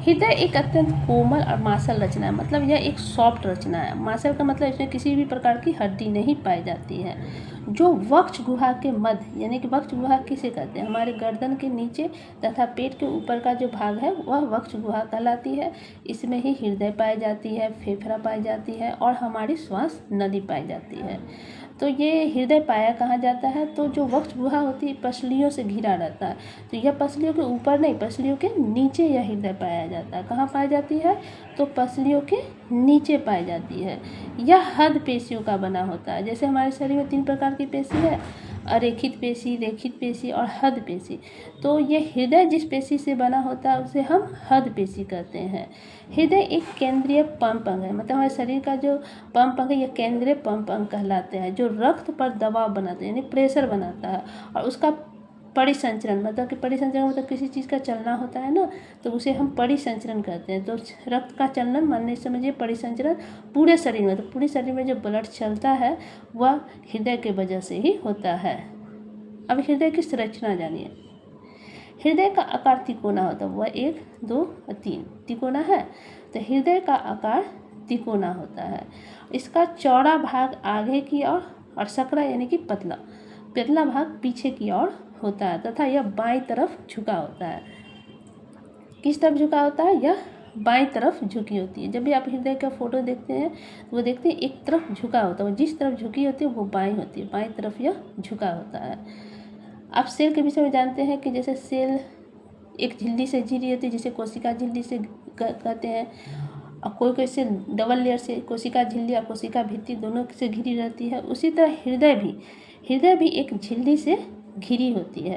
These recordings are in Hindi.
हृदय एक अत्यंत कोमल और मांसल रचना है, मतलब यह एक सॉफ्ट रचना है। मांसल का मतलब इसमें किसी भी प्रकार की हड्डी नहीं पाई जाती है। जो वक्ष गुहा के मध्य, यानी कि वक्ष गुहा किसे कहते हैं, हमारे गर्दन के नीचे तथा पेट के ऊपर का जो भाग है वह वक्ष गुहा कहलाती है। इसमें ही हृदय पाई जाती है, फेफड़ा पाई जाती है और हमारी श्वास नली पाई जाती है। तो ये हृदय पाया कहाँ जाता है, तो जो वक्ष गुहा होती है पसलियों से घिरा रहता है, तो यह पसलियों के ऊपर नहीं, पसलियों के नीचे यह हृदय पाया जाता है। कहाँ पाई जाती है, तो पसलियों के नीचे पाई जाती है। यह हद पेशियों का बना होता है। जैसे हमारे शरीर में 3 प्रकार की पेशी है, अरेखित पेशी, रेखित पेशी और हद पेशी। तो ये हृदय जिस पेशी से बना होता है उसे हम हद पेशी कहते हैं। हृदय एक केंद्रीय पंप अंग है, मतलब हमारे शरीर का जो पंप अंग है यह केंद्रीय पंप अंग कहलाते हैं, जो रक्त पर दबाव बनाते हैं, यानी प्रेशर बनाता है। और उसका परिसंचरण, मतलब कि परिसंचरण मतलब किसी चीज़ का चलना होता है ना, तो उसे हम परिसंचरण कहते हैं। तो रक्त का चलना मानने समझिए परिसंचरण पूरे शरीर में, तो पूरे शरीर में जो ब्लड चलता है वह हृदय के वजह से ही होता है। अब हृदय की संरचना जानिए। हृदय का आकार तिकोना होता है, वह 1, 2 और 3 तिकोना है। तो हृदय का आकार तिकोना होता है। इसका चौड़ा भाग आगे की ओर और सकरा यानी कि पतला भाग पीछे की ओर होता है तथा यह बाईं तरफ झुका होता है। किस तरफ झुका होता है, यह बाईं तरफ झुकी होती है। जब भी आप हृदय का फोटो देखते हैं तो वो देखते हैं एक तरफ झुका होता है, जिस तरफ झुकी होती है वो बाईं होती है, बाईं तरफ यह झुका होता है। आप सेल के विषय में जानते हैं कि जैसे सेल एक झिल्ली से घिरी होती है, जिसे कोशिका झिल्ली से कहते हैं, और कोई सेल डबल लेयर से कोशिका झिल्ली और कोशिका भित्ति दोनों से घिरी रहती है। उसी तरह हृदय भी एक झिल्ली से घिरी होती है।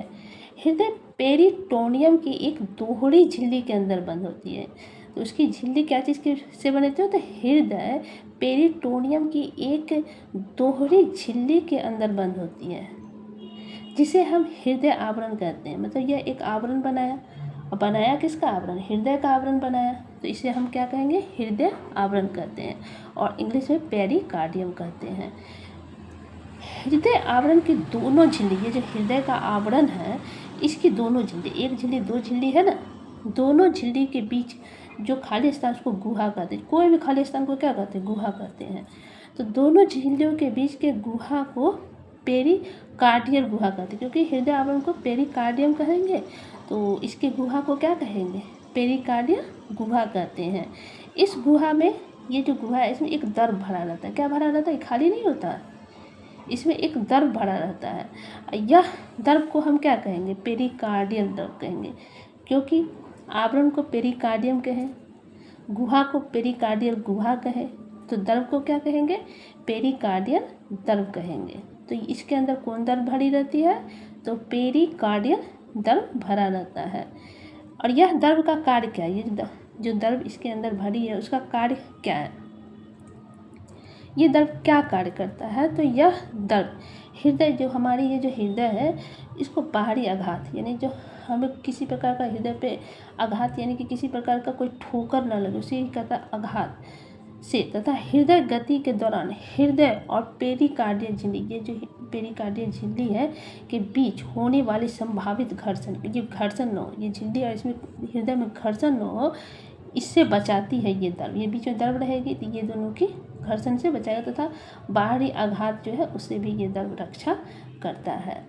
हृदय पेरिटोनियम की एक दोहरी झिल्ली के अंदर बंद होती है। तो उसकी झिल्ली क्या चीज़ की से बने थे, तो हृदय पेरिटोनियम की एक दोहरी झिल्ली के अंदर बंद होती है, जिसे हम हृदय आवरण कहते हैं। मतलब यह एक आवरण बनाया, और बनाया किसका आवरण, हृदय का आवरण बनाया, तो इसे हम क्या कहेंगे, हृदय आवरण कहते हैं, और इंग्लिश में पेरिकार्डियम कहते हैं। हृदय आवरण की दोनों झिल्ली, ये जो हृदय का आवरण है इसकी दोनों झिल्ली, एक झिल्ली 2 झिल्ली है ना, दोनों झिल्ली के बीच जो खाली स्थान उसको गुहा कहते हैं। कोई भी खाली स्थान को क्या कहते हैं, गुहा कहते हैं। तो दोनों झिल्लियों के बीच के गुहा को पेरिकार्डियल गुहा कहते हैं, क्योंकि हृदय आवरण को पेरिकार्डियम कहेंगे तो इसके गुहा को क्या कहेंगे, पेरिकार्डियल गुहा कहते हैं। इस गुहा में, ये जो गुहा है इसमें एक दर्भ भरा रहता है। क्या भरा रहता है, खाली नहीं होता, इसमें एक दर्भ भरा रहता है। यह दर्भ को हम क्या कहेंगे, पेरिकार्डियल दर्भ कहेंगे, क्योंकि आवरण को पेरिकार्डियम कहें, गुहा को पेरिकार्डियल गुहा कहें, तो दर्भ को क्या कहेंगे, पेरिकार्डियल दर्भ कहेंगे। तो इसके अंदर कौन दर्भ भरी रहती है, तो पेरिकार्डियल दर्भ भरा रहता है। और यह दर्भ का कार्य क्या है, ये जो दर्भ इसके अंदर भरी है उसका कार्य क्या है, ये दर्भ क्या कार्य करता है, तो यह दर्भ हृदय, जो हमारी ये जो हृदय है इसको बाहरी आघात, यानी जो हमें किसी प्रकार का हृदय पे आघात, यानी कि किसी प्रकार का कोई ठोकर न लगे, उसे कहता है आघात से, तथा हृदय गति के दौरान हृदय और पेरिकार्डियल झिल्ली, ये जो पेरिकार्डियल झिल्ली है के बीच होने वाली संभावित घर्षण, ये घर्षण न हो, ये झिल्ली और इसमें हृदय में घर्षण न हो, इससे बचाती है ये दर्भ। ये बीच में दर्भ रहेगी तो ये दोनों की घर्षण से बचाएगा, तथा बाहरी आघात जो है उससे भी ये दर्भ रक्षा करता है।